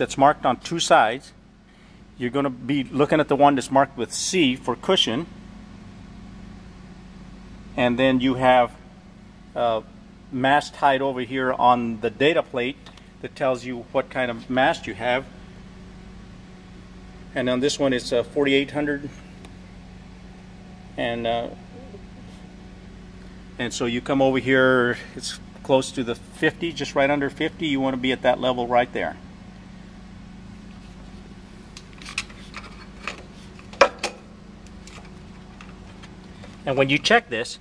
that's marked on two sides. You're going to be looking at the one that's marked with C for cushion, and then you have mast height over here on the data plate that tells you what kind of mast you have. And on this one it's 4800, and so you come over here, it's close to the 50, just right under 50. You want to be at that level right there. And when you check this,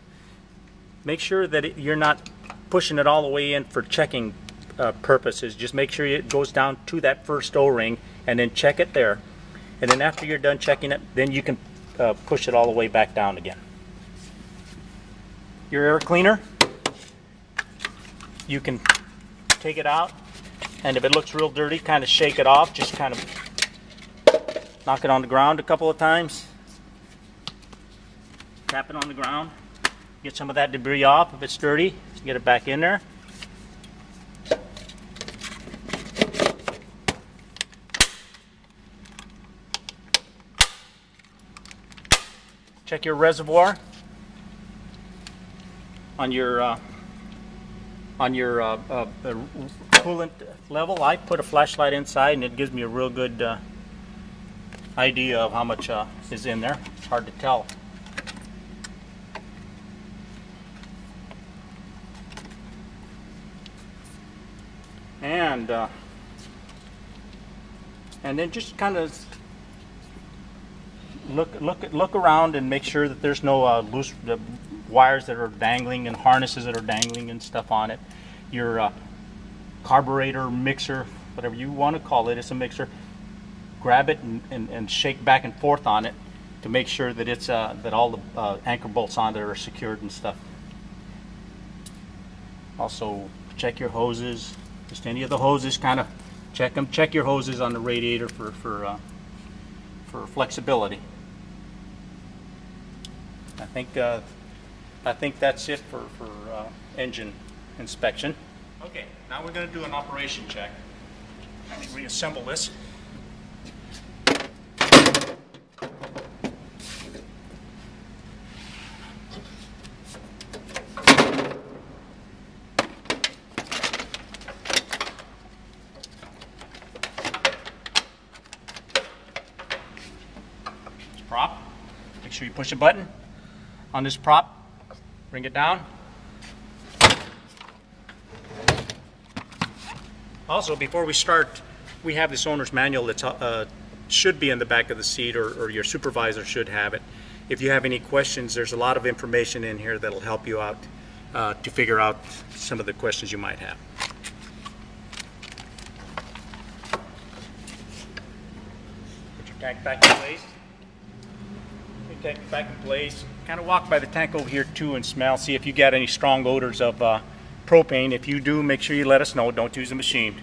make sure that you're not pushing it all the way in for checking purposes. Just make sure it goes down to that first O-ring and then check it there. And then after you're done checking it, then you can push it all the way back down again. Your air cleaner, you can take it out, and if it looks real dirty, kind of shake it off. Just kind of knock it on the ground a couple of times. Tap it on the ground. Get some of that debris off. If it's dirty, get it back in there. Check your reservoir on your coolant level. I put a flashlight inside, and it gives me a real good idea of how much is in there. It's hard to tell. And then just kind of look around and make sure that there's no loose wires that are dangling and harnesses that are dangling and stuff on it. Your carburetor mixer, whatever you want to call it, it's a mixer. Grab it and shake back and forth on it to make sure that it's that all the anchor bolts on there are secured and stuff. Also check your hoses. Just any of the hoses, kind of check them. Check your hoses on the radiator for flexibility. I think that's it for engine inspection. Okay, now we're going to do an operation check. Let me reassemble this. Prop. Make sure you push a button on this prop. Bring it down. Also, before we start, we have this owner's manual that should be in the back of the seat, or your supervisor should have it. If you have any questions, there's a lot of information in here that'll help you out to figure out some of the questions you might have. Put your tank back in place. Tank back in place. Kind of walk by the tank over here too and smell, see if you got any strong odors of propane. If you do, make sure you let us know. Don't use the machine.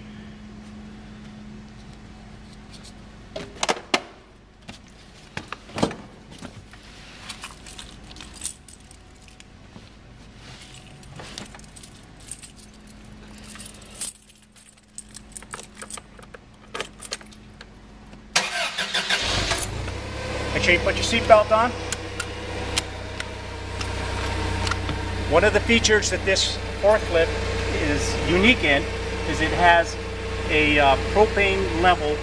Make sure you put your seatbelt on. One of the features that this forklift is unique in is it has a propane level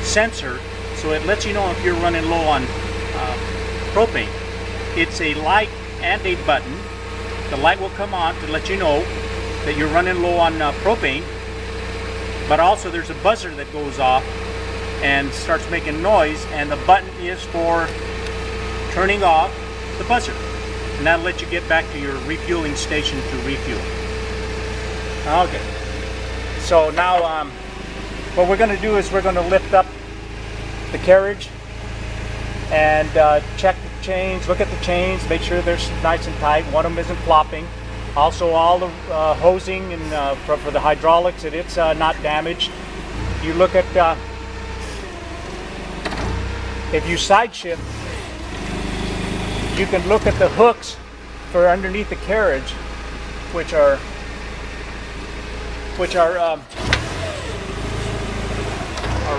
sensor, so it lets you know if you're running low on propane. It's a light and a button. The light will come on to let you know that you're running low on propane, but also there's a buzzer that goes off and starts making noise, and the button is for turning off the buzzer, and that'll let you get back to your refueling station to refuel. Okay, so now what we're going to do is we're going to lift up the carriage and check the chains, look at the chains, make sure they're nice and tight, one of them isn't flopping. Also all the hosing and for the hydraulics, that it's not damaged. You look at if you side shift, you can look at the hooks for underneath the carriage, which are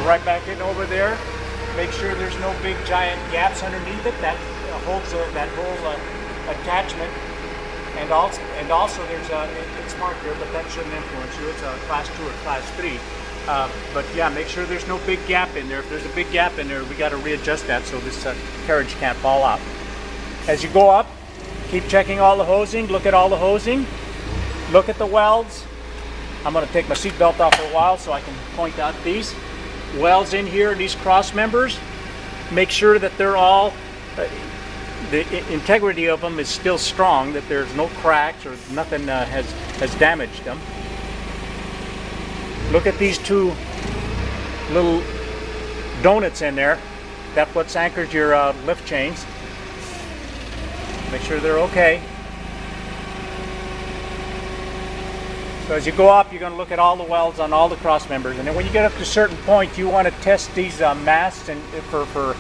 right back in over there. Make sure there's no big giant gaps underneath it that holds that whole attachment. And also there's it's marked here, but that shouldn't influence you. It's a class 2 or class 3. But yeah, make sure there's no big gap in there. If there's a big gap in there, we got to readjust that so this carriage can't fall out. As you go up, keep checking all the hosing. Look at all the hosing. Look at the welds. I'm going to take my seat belt off for a while so I can point out these welds in here, these cross members. Make sure that they're all, the integrity of them is still strong, that there's no cracks or nothing has damaged them. Look at these two little donuts in there. That's what anchors your lift chains. Make sure they're okay. So as you go up, you're going to look at all the welds on all the cross members, and then when you get up to a certain point, you want to test these masts and for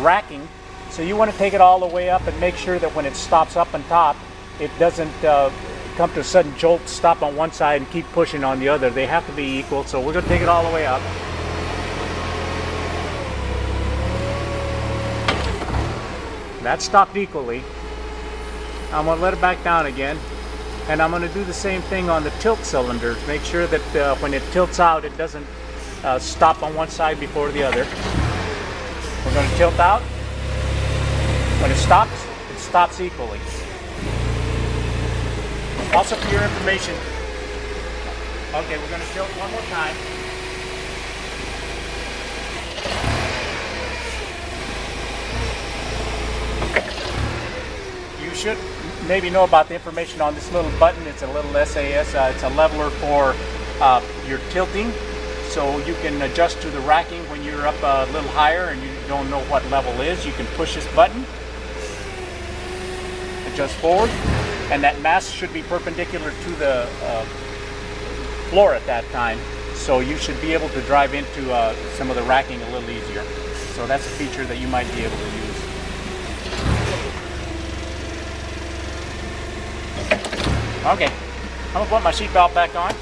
racking. So you want to take it all the way up and make sure that when it stops up on top, it doesn't come to a sudden jolt, stop on one side and keep pushing on the other. They have to be equal, so we're going to take it all the way up. That stopped equally. I'm going to let it back down again. And I'm going to do the same thing on the tilt cylinders. Make sure that when it tilts out, it doesn't stop on one side before the other. We're going to tilt out. When it stops equally. Also for your information, okay, we're going to tilt one more time. You should maybe know about the information on this little button. It's a little SAS. It's a leveler for your tilting, so you can adjust to the racking when you're up a little higher and you don't know what level is. You can push this button, adjust forward, and that mast should be perpendicular to the floor at that time, so you should be able to drive into some of the racking a little easier. So that's a feature that you might be able to use. Okay, I'm going to put my seatbelt back on.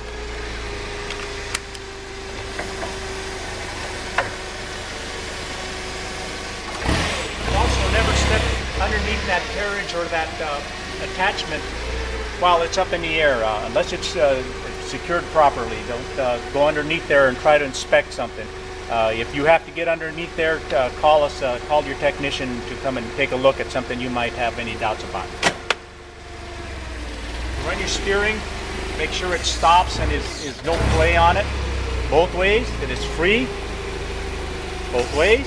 Also, never step underneath that carriage or that attachment while it's up in the air, unless it's secured properly. Don't go underneath there and try to inspect something. If you have to get underneath there, call your technician to come and take a look at something you might have any doubts about. Run your steering, make sure it stops and is no play on it, both ways, that it's free, both ways.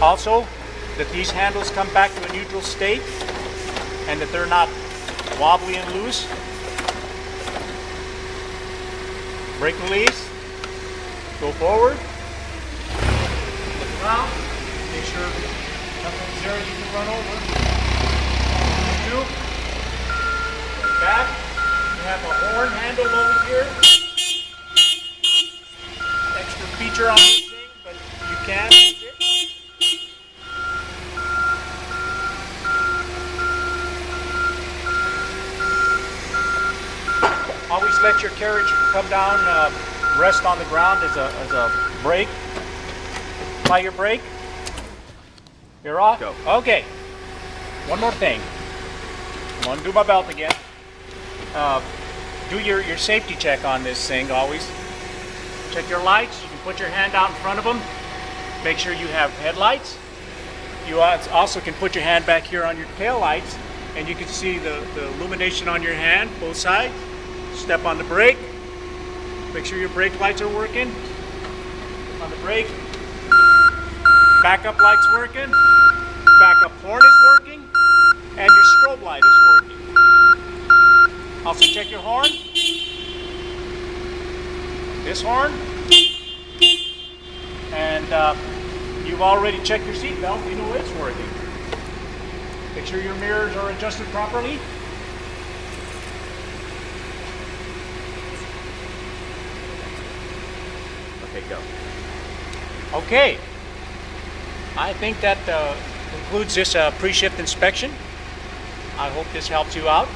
Also, that these handles come back to a neutral state and that they're not wobbly and loose. Brake release, go forward, look around, make sure nothing's there you can run over. Back, you have a horn handle over here. Extra feature on this thing, but you can use it. Always let your carriage come down, rest on the ground as a brake. Apply your brake. You're off. Go. Okay. One more thing. I'm going to do my belt again. Do your safety check on this thing always. Check your lights. You can put your hand out in front of them. Make sure you have headlights. You also can put your hand back here on your tail lights and you can see the illumination on your hand, both sides. Step on the brake. Make sure your brake lights are working. On the brake. Backup light's working. Backup horn is working. And your strobe light is working. Also check your horn. This horn. And you've already checked your seat belt. You know it's working. Make sure your mirrors are adjusted properly. Okay, go. Okay. I think that concludes this pre-shift inspection. I hope this helps you out.